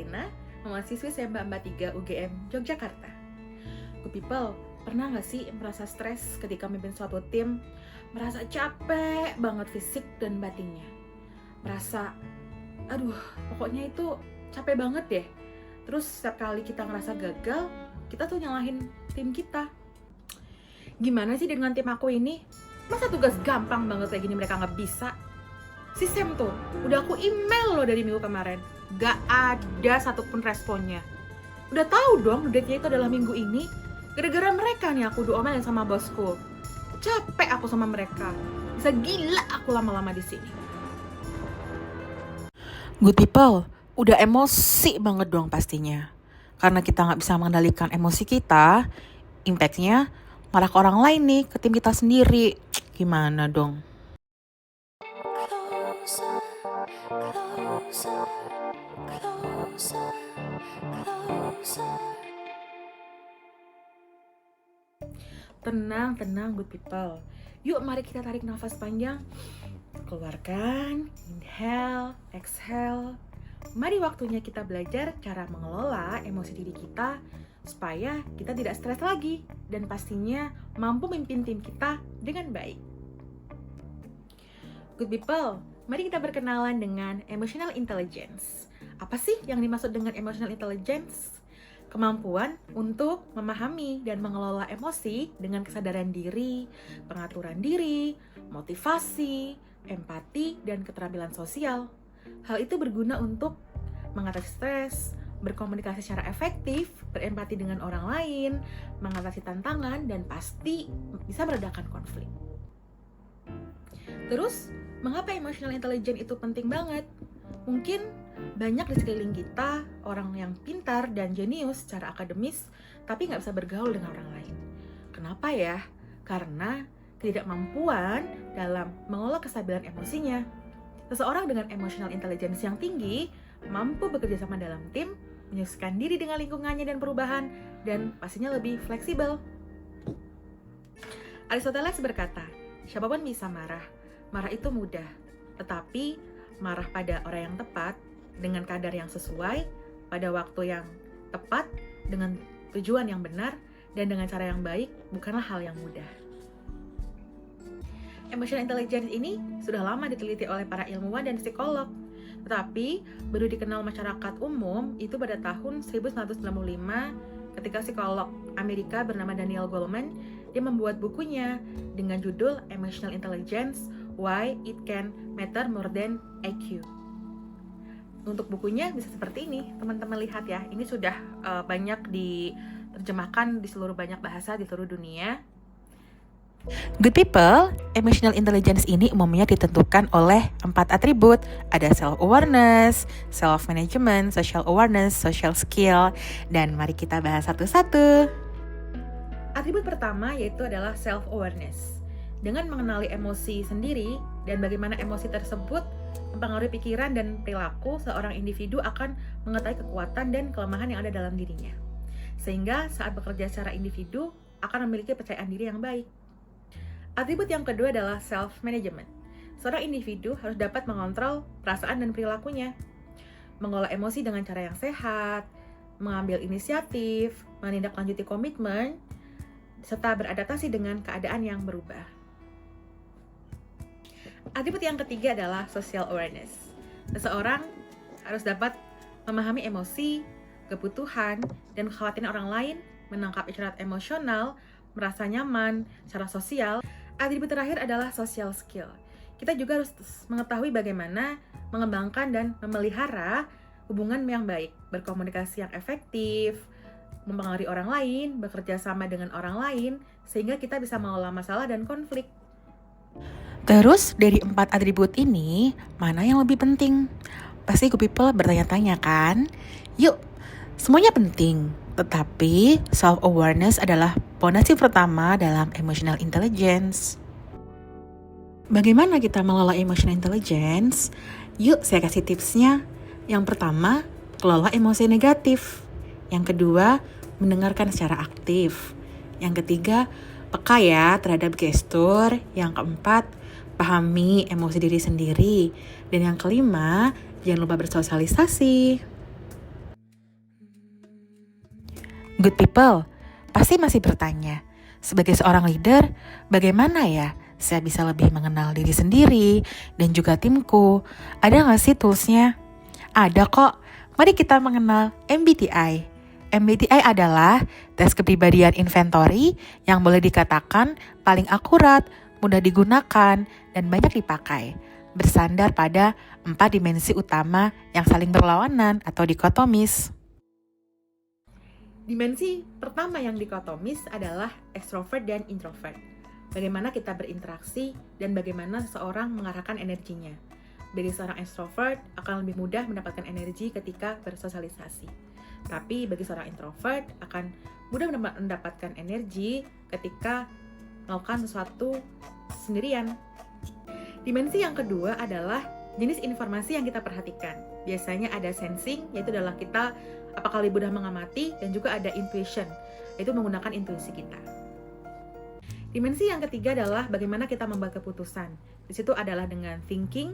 Carolina, mahasiswi SMBA 43 UGM Yogyakarta. Good people, pernah gak sih merasa stres ketika memimpin suatu tim? Merasa capek banget fisik dan batinnya. Merasa, pokoknya itu capek banget deh. Terus setiap kali kita ngerasa gagal, kita tuh nyalahin tim kita. Gimana sih dengan tim aku ini? Masa tugas gampang banget kayak gini mereka nggak bisa? Si Sam tuh, udah aku email loh dari minggu kemarin. Gak ada satupun responnya. Udah tahu dong date-nya itu adalah minggu ini. Gara-gara mereka nih aku diomelin sama bosku. Capek aku sama mereka. Bisa gila aku lama-lama di sini. Good people, udah emosi banget dong pastinya. Karena kita nggak bisa mengendalikan emosi kita, impact-nya malah ke orang lain nih, ke tim kita sendiri. Gimana dong? Tenang good people. Yuk mari kita tarik nafas panjang. Keluarkan, inhale, exhale. Mari waktunya kita belajar cara mengelola emosi diri kita supaya kita tidak stres lagi dan pastinya mampu memimpin tim kita dengan baik. Good people, mari kita berkenalan dengan emotional intelligence. Apa sih yang dimaksud dengan emotional intelligence? Kemampuan untuk memahami dan mengelola emosi dengan kesadaran diri, pengaturan diri, motivasi, empati, dan keterampilan sosial. Hal itu berguna untuk mengatasi stres, berkomunikasi secara efektif, berempati dengan orang lain, mengatasi tantangan, dan pasti bisa meredakan konflik. Terus, mengapa emotional intelligence itu penting banget? Mungkin banyak di sekeliling kita orang yang pintar dan jenius secara akademis, tapi nggak bisa bergaul dengan orang lain. Kenapa ya? Karena ketidakmampuan dalam mengelola kestabilan emosinya. Seseorang dengan emotional intelligence yang tinggi mampu bekerja sama dalam tim, menyesuaikan diri dengan lingkungannya dan perubahan, dan pastinya lebih fleksibel. Aristoteles berkata, siapapun bisa marah. Marah itu mudah, tetapi marah pada orang yang tepat, dengan kadar yang sesuai, pada waktu yang tepat, dengan tujuan yang benar, dan dengan cara yang baik, bukanlah hal yang mudah. Emotional intelligence ini sudah lama diteliti oleh para ilmuwan dan psikolog, tetapi baru dikenal masyarakat umum itu pada tahun 1995 ketika psikolog Amerika bernama Daniel Goleman, dia membuat bukunya dengan judul Emotional Intelligence, Why It Can Matter More Than IQ. Untuk bukunya bisa seperti ini, teman-teman lihat ya, ini sudah banyak diterjemahkan di seluruh banyak bahasa di seluruh dunia. Good people, emotional intelligence ini umumnya ditentukan oleh 4 atribut. Ada self-awareness, self-management, social awareness, social skill. Dan mari kita bahas satu-satu. Atribut pertama yaitu adalah self-awareness. Dengan mengenali emosi sendiri dan bagaimana emosi tersebut mempengaruhi pikiran dan perilaku, seorang individu akan mengetahui kekuatan dan kelemahan yang ada dalam dirinya. Sehingga saat bekerja secara individu akan memiliki kepercayaan diri yang baik. Atribut yang kedua adalah self-management. Seorang individu harus dapat mengontrol perasaan dan perilakunya, mengelola emosi dengan cara yang sehat, mengambil inisiatif, menindaklanjuti komitmen, serta beradaptasi dengan keadaan yang berubah. Atribut yang ketiga adalah social awareness. Seseorang harus dapat memahami emosi, kebutuhan, dan kekhawatiran orang lain, menangkap isyarat emosional, merasa nyaman secara sosial. Atribut terakhir adalah social skill. Kita juga harus mengetahui bagaimana mengembangkan dan memelihara hubungan yang baik, berkomunikasi yang efektif, mempengaruhi orang lain, bekerja sama dengan orang lain, sehingga kita bisa mengelola masalah dan konflik. Terus dari 4 atribut ini, mana yang lebih penting? Pasti good people bertanya-tanya kan? Yuk, semuanya penting. Tetapi self-awareness adalah fondasi pertama dalam emotional intelligence. Bagaimana kita mengelola emotional intelligence? Yuk saya kasih tipsnya. Yang pertama, kelola emosi negatif. Yang kedua, mendengarkan secara aktif. Yang ketiga, peka ya terhadap gestur. Yang keempat, pahami emosi diri sendiri. Dan yang kelima, jangan lupa bersosialisasi. Good people, pasti masih bertanya, sebagai seorang leader, bagaimana ya saya bisa lebih mengenal diri sendiri dan juga timku? Ada nggak sih toolsnya? Ada kok. Mari kita mengenal MBTI. MBTI adalah tes kepribadian inventory yang boleh dikatakan paling akurat, mudah digunakan, dan banyak dipakai. Bersandar pada 4 dimensi utama yang saling berlawanan atau dikotomis. Dimensi pertama yang dikotomis adalah extrovert dan introvert. Bagaimana kita berinteraksi dan bagaimana seseorang mengarahkan energinya. Bagi seorang extrovert akan lebih mudah mendapatkan energi ketika bersosialisasi. Tapi bagi seorang introvert akan mudah mendapatkan energi ketika melakukan sesuatu sendirian. Dimensi yang kedua adalah jenis informasi yang kita perhatikan. Biasanya ada sensing, yaitu adalah kita apakah lebih mudah mengamati, dan juga ada intuition, yaitu menggunakan intuisi kita. Dimensi yang ketiga adalah bagaimana kita membuat keputusan. Di situ adalah dengan thinking,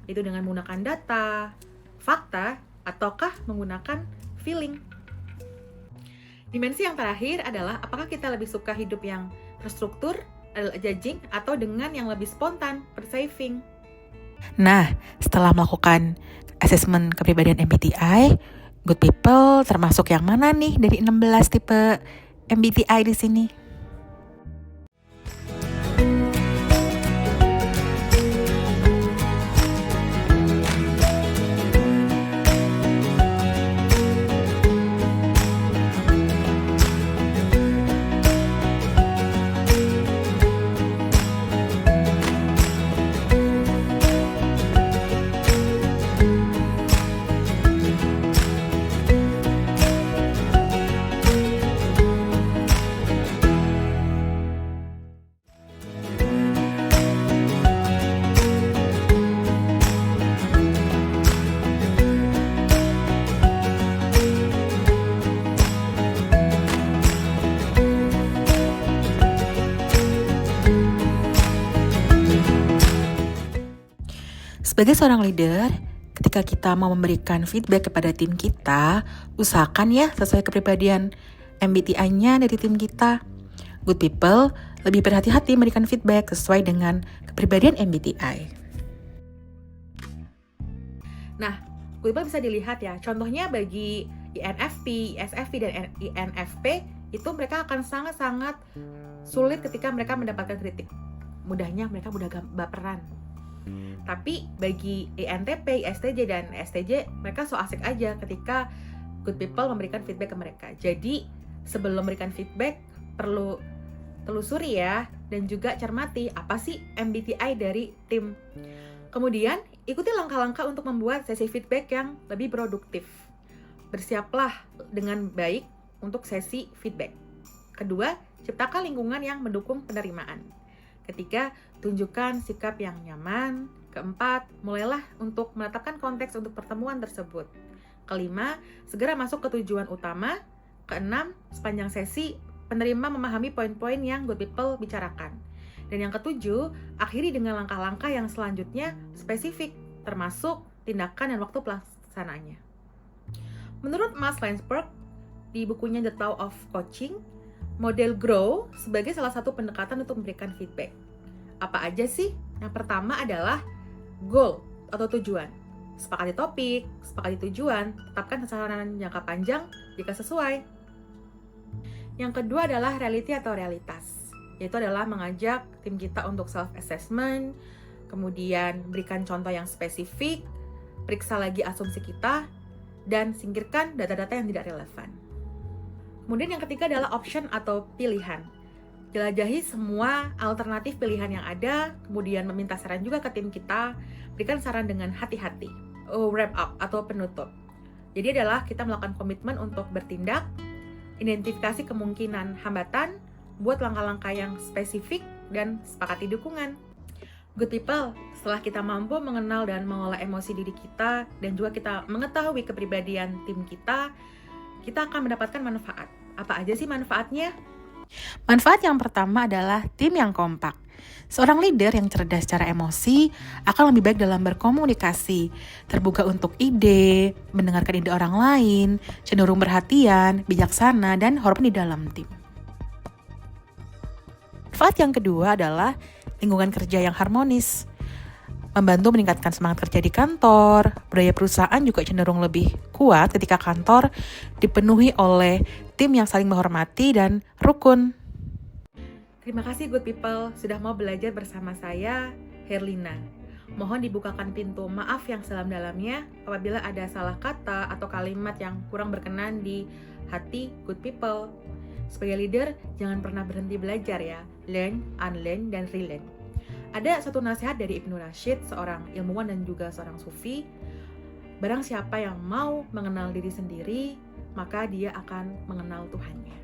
yaitu dengan menggunakan data, fakta, ataukah menggunakan feeling. Dimensi yang terakhir adalah apakah kita lebih suka hidup yang terstruktur, judging, atau dengan yang lebih spontan, perceiving. Nah, setelah melakukan asesmen kepribadian MBTI, good people termasuk yang mana nih dari 16 tipe MBTI di sini? Sebagai seorang leader, ketika kita mau memberikan feedback kepada tim kita, usahakan ya sesuai kepribadian MBTI-nya dari tim kita. Good people lebih berhati-hati memberikan feedback sesuai dengan kepribadian MBTI. Nah, good people bisa dilihat ya, contohnya bagi INFP, ISFP, dan INFP, itu mereka akan sangat-sangat sulit ketika mereka mendapatkan kritik. Mudahnya mereka mudah baperan. Tapi bagi INTP, ISTJ, dan STJ, mereka so asik aja ketika good people memberikan feedback ke mereka. Jadi, sebelum memberikan feedback, perlu telusuri ya, dan juga cermati apa sih MBTI dari tim. Kemudian, ikuti langkah-langkah untuk membuat sesi feedback yang lebih produktif. Bersiaplah dengan baik untuk sesi feedback. Kedua, ciptakan lingkungan yang mendukung penerimaan. Ketiga, tunjukkan sikap yang nyaman. Keempat, mulailah untuk menetapkan konteks untuk pertemuan tersebut. Kelima, segera masuk ke tujuan utama. Keenam, sepanjang sesi, penerima memahami poin-poin yang good people bicarakan. Dan yang ketujuh, akhiri dengan langkah-langkah yang selanjutnya spesifik, termasuk tindakan dan waktu pelaksanaannya. Menurut Mas Lansberg, di bukunya The Tao of Coaching, model GROW sebagai salah satu pendekatan untuk memberikan feedback. Apa aja sih? Yang pertama adalah goal atau tujuan. Sepakati topik, sepakati tujuan, tetapkan sasaran jangka panjang jika sesuai. Yang kedua adalah reality atau realitas, yaitu adalah mengajak tim kita untuk self-assessment, kemudian berikan contoh yang spesifik, periksa lagi asumsi kita, dan singkirkan data-data yang tidak relevan. Kemudian yang ketiga adalah option atau pilihan. Jelajahi semua alternatif pilihan yang ada, kemudian meminta saran juga ke tim kita, berikan saran dengan hati-hati. Wrap up atau penutup. Jadi adalah kita melakukan komitmen untuk bertindak, identifikasi kemungkinan hambatan, buat langkah-langkah yang spesifik, dan sepakati dukungan. Good people, setelah kita mampu mengenal dan mengolah emosi diri kita, dan juga kita mengetahui kepribadian tim kita akan mendapatkan manfaat. Apa aja sih manfaatnya? Manfaat yang pertama adalah tim yang kompak. Seorang leader yang cerdas secara emosi akan lebih baik dalam berkomunikasi, terbuka untuk ide, mendengarkan ide orang lain, cenderung perhatian, bijaksana, dan hormat di dalam tim. Manfaat yang kedua adalah lingkungan kerja yang harmonis. Membantu meningkatkan semangat kerja di kantor, budaya perusahaan juga cenderung lebih kuat ketika kantor dipenuhi oleh tim yang saling menghormati dan rukun. Terima kasih good people sudah mau belajar bersama saya, Herlina. Mohon dibukakan pintu maaf yang sedalam-dalamnya apabila ada salah kata atau kalimat yang kurang berkenan di hati good people. Sebagai leader, jangan pernah berhenti belajar ya. Learn, unlearn, dan relearn. Ada satu nasihat dari Ibnu Rashid, seorang ilmuwan dan juga seorang sufi. Barang siapa yang mau mengenal diri sendiri, maka dia akan mengenal Tuhannya.